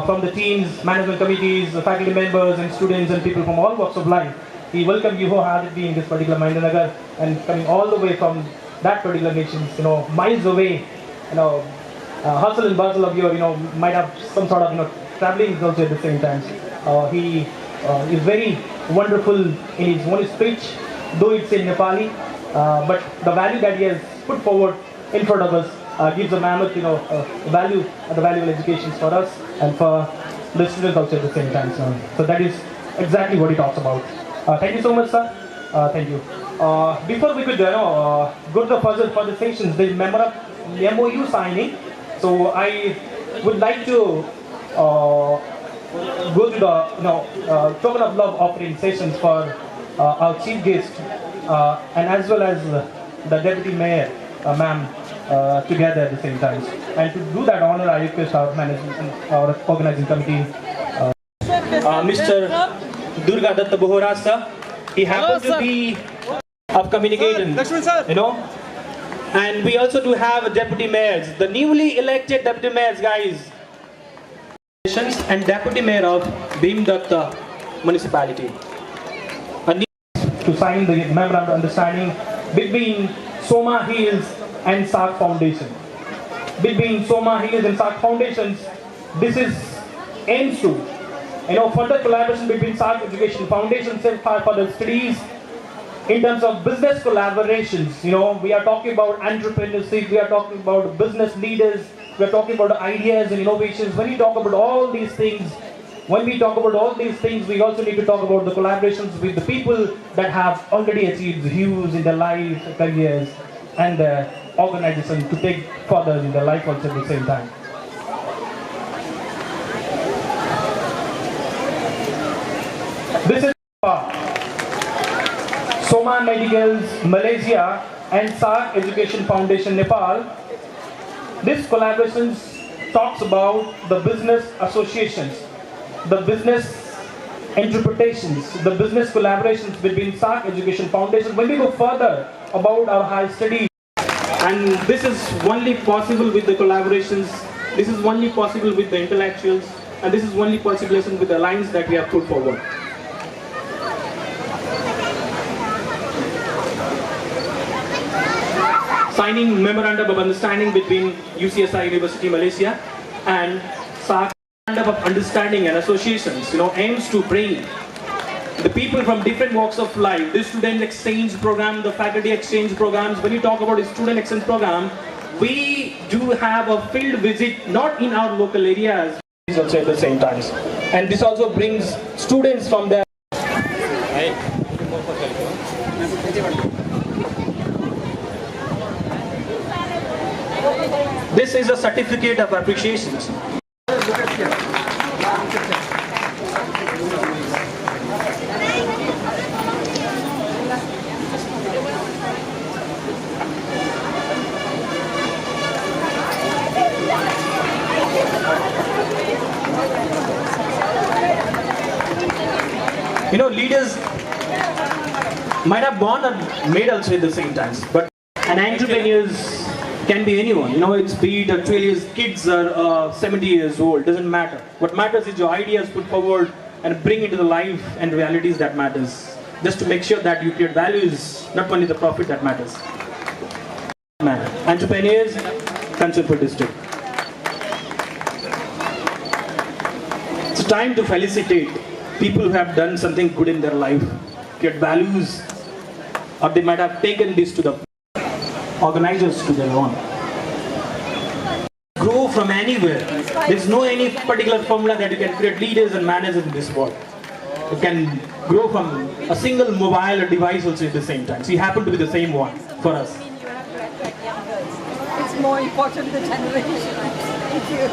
from the teams, management committees, the faculty members and students and people from all walks of life. He welcomes you wholeheartedly in this particular Mahindra and coming all the way from that particular nations, miles away, hustle and bustle of your, might have some sort of, traveling also at the same time. He is very wonderful in his own speech, though it's in Nepali, but the value that he has put forward in front of us gives a mammoth, the valuable education for us and for the students also at the same time. So that is exactly what he talks about. Thank you so much, sir. Thank you. Before we could go to the further sections, the MOU signing. So I would like to go to the token of love offering sessions for our chief guest and as well as the deputy mayor, ma'am, together at the same time. And to do that honor, I request our management, our organizing committee, Mr. Durga Datta Bohra sir. He happens to be of communication, and we also do have deputy mayors, the newly elected deputy mayors, guys, and deputy mayor of Bhimdatta municipality. To sign the memorandum of understanding between Soma Hills and SARC Foundation. Between Soma Hills and SARC Foundations, this is aims to, further collaboration between SARC Education Foundation for the studies in terms of business collaborations. We are talking about entrepreneurship, we are talking about business leaders, we are talking about ideas and innovations. When we talk about all these things, we also need to talk about the collaborations with the people that have already achieved huge in their life, careers, and the organization to take further in their life also at the same time. This is Soma Medicals Malaysia and SARC Education Foundation Nepal. This collaboration talks about the business associations, the business interpretations, the business collaborations between SARC Education Foundation. When we go further about our high studies, and this is only possible with the collaborations, this is only possible with the intellectuals, and this is only possible with the lines that we have put forward. Signing Memorandum of Understanding between UCSI University Malaysia and SARC Memorandum of Understanding and Associations, aims to bring the people from different walks of life, the student exchange program, the faculty exchange programs. When we talk about the student exchange program, we do have a field visit, not in our local areas, also at the same time. And this also brings students from there. This is a certificate of appreciation. Leaders might have born or made also at the same time, but an entrepreneurs can be anyone. It's be it 12 years kids or 70 years old, doesn't matter. What matters is your ideas put forward and bring into the life and realities that matters. Just to make sure that you create values, not only the profit that matters. Entrepreneurs, Kanchanpur district. It's time to felicitate people who have done something good in their life, create values, or they might have taken this to the organizers to their own. Grow from anywhere. There's no any particular formula that you can create leaders and managers in this world. You can grow from a single mobile device also at the same time. So you happen to be the same one for us. It's more important the generation. Thank you.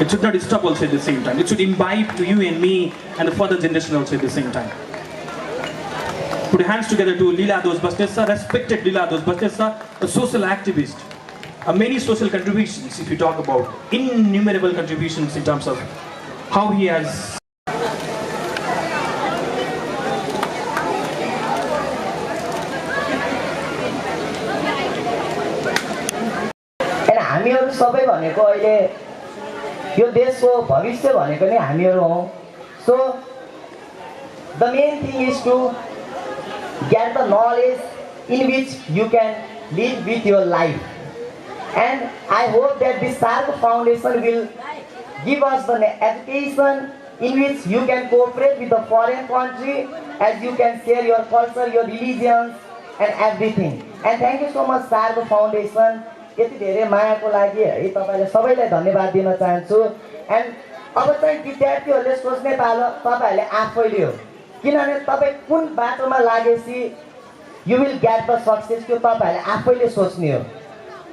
It should not stop also at the same time. It should imbibe to you and me and the further generation also at the same time. Put your hands together to Leela Dos Bastessa, respected Leela Dos Bastessa, a social activist. Many social contributions, if you talk about, innumerable contributions in terms of how he has. And हामीहरु सबै भनेको अहिले यो देशको भविष्य भनेको नै हामीहरु हौ. So the main thing is to get the knowledge in which you can live with your life. And I hope that this SARC Foundation will give us the education in which you can cooperate with the foreign country, as you can share your culture, your religions and everything. And thank you so much SARC Foundation. यति धेरै मायाको लागि है तपाईले सबैलाई धन्यवाद दिन चाहन्छु. End अब चाहिँ विद्यार्थीहरूले सोच्ने पालो तपाईहरुले आफैले हो, किनभने तपाई कुन बाटोमा लागेसी you will get the success त्यो तपाईहरुले आफैले सोच्ने हो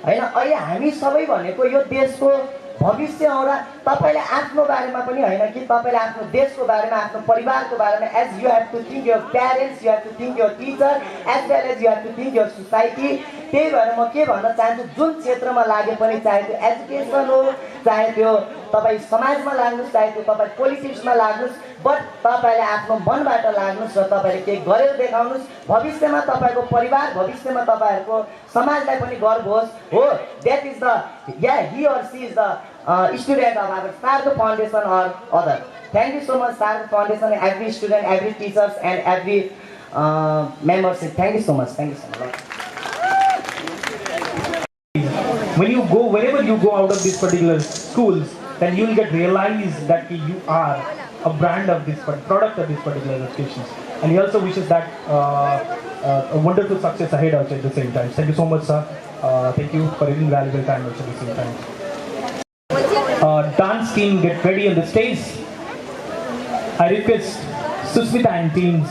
हैन. अहिले हामी सबै भनेको यो देशको भविष्य हो र तपाईले आफ्नो बारेमा पनि हैन कि तपाईले आफ्नो देशको बारेमा, आफ्नो परिवारको बारेमा, as you have to think your parents, you have to think your teacher, as well as you have to think your society. त्यही भएर म के भन्न चाहन्छु, जुन क्षेत्रमा लागे पनि, चाहे त्यो एजुकेसन हो, चाहे त्यो तपाई समाजमा लाग्नुस्, चाहे त्यो तपाई पोलिटिक्समा लाग्नुस्, बट तपाईले आफ्नो मनबाट लाग्नुस् र तपाईले के गरेर देखाउनुस्. भविष्यमा तपाईको परिवार, भविष्यमा तपाईहरुको समाजलाई पनि गर्व होस्. हो, that is the, ya, he or C is the student of our SARC Foundation or other. Thank you so much, SARC Foundation, every student, every teachers, and every membership. Thank you so much. Thank you so much. When you go, wherever you go out of these particular schools, then you will get realized that you are a brand of this product of these particular educations. And he also wishes that a wonderful success ahead also at the same time. Thank you so much, sir. Thank you for your invaluable time also at the same time. Dance team, get ready on the stage. I request Susmita and teams.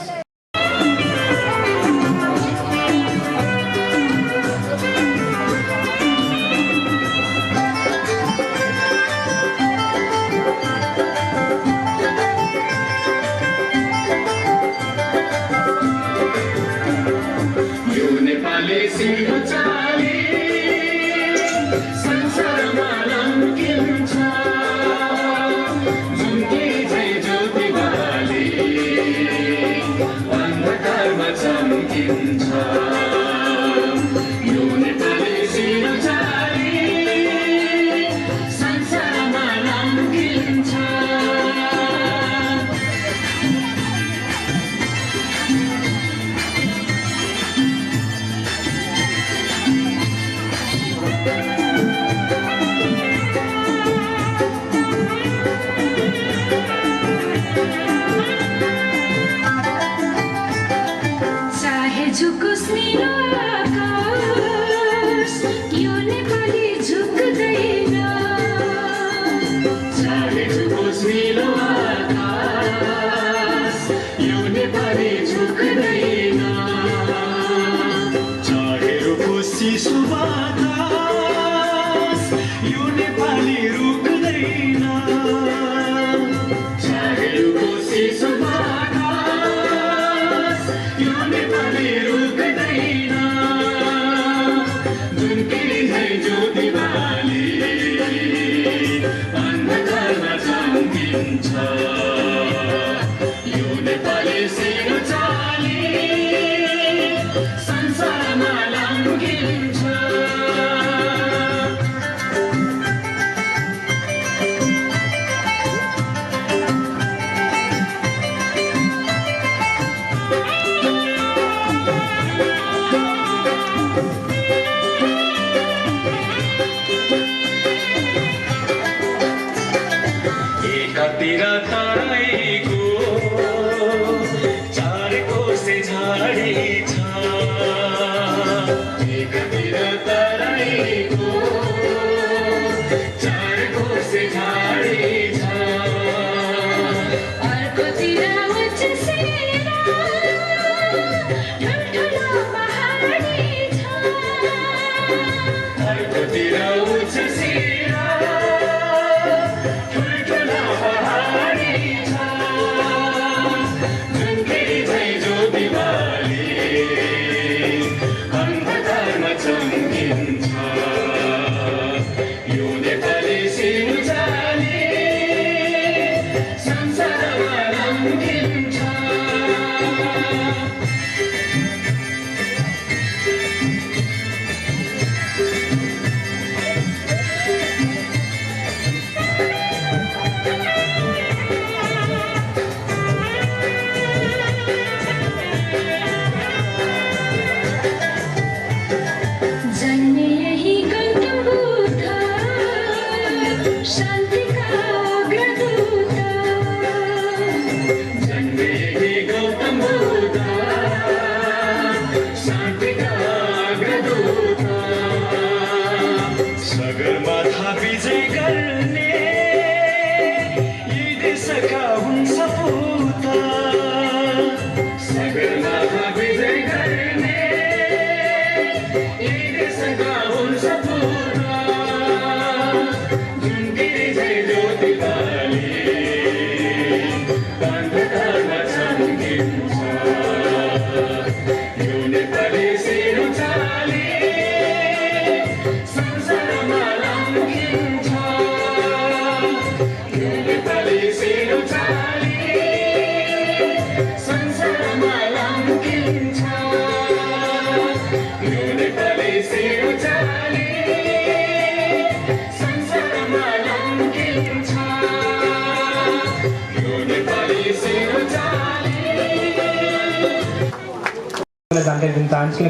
chance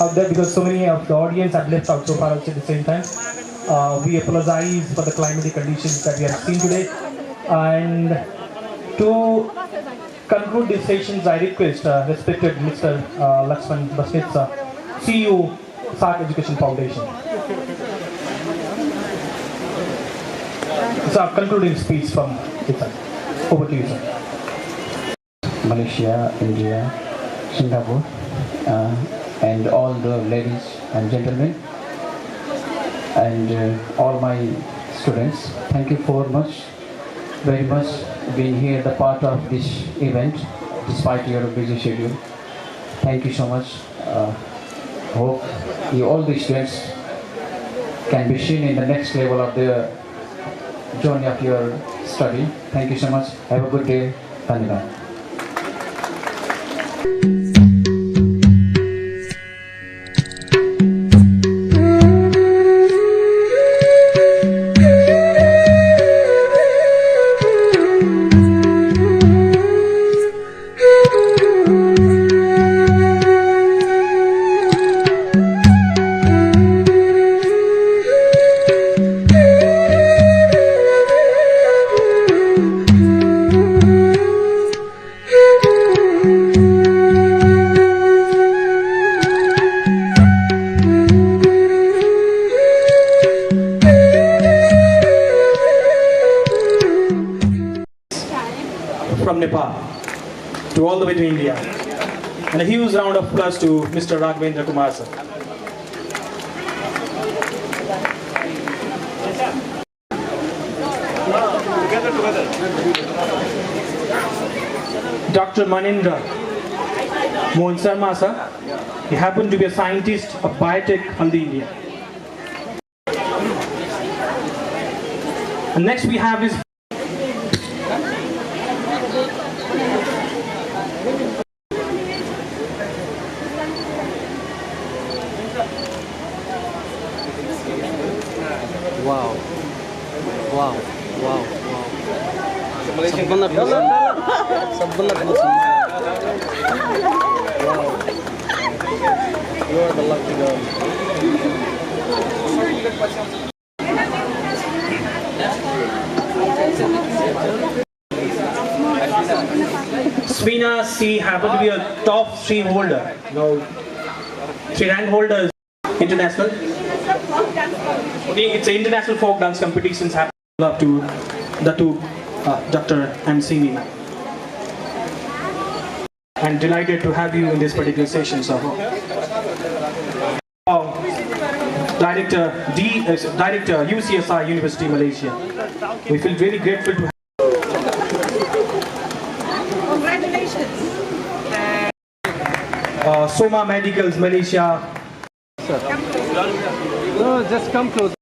out there because so many of the audience have left out so far at the same time. We apologize for the climatic conditions that we have seen today. And to conclude these sessions, I request respected Mr. Lakshman Basnitsa, CEO, SARC Education Foundation. It's our concluding speech from Ethan. Over to you, sir. Malaysia, India, Singapore, and all the ladies and gentlemen, and all my students, thank you very much being here, the part of this event, despite your busy schedule. Thank you so much. Hope all the students can be seen in the next level of the journey of your study. Thank you so much. Have a good day. Dhanyavad. From Nepal to all the way to India. And a huge round of applause to Mr. Raghavendra Kumar sir. Dr. Manindra Mohan Sharma sir, he happened to be a scientist of biotech from the India. And next we have his Wow. Sabana Wow. You are the lucky girl. Swina C happened to be a top 3 holder. No, 3 rank holders international. It's an international folk dance competitions happen up to the two Dr. and Sini. I'm delighted to have you in this particular session, sir. Director UCSI University Malaysia. We feel very grateful to have Congratulations. Soma Medicals Malaysia. No, just come close.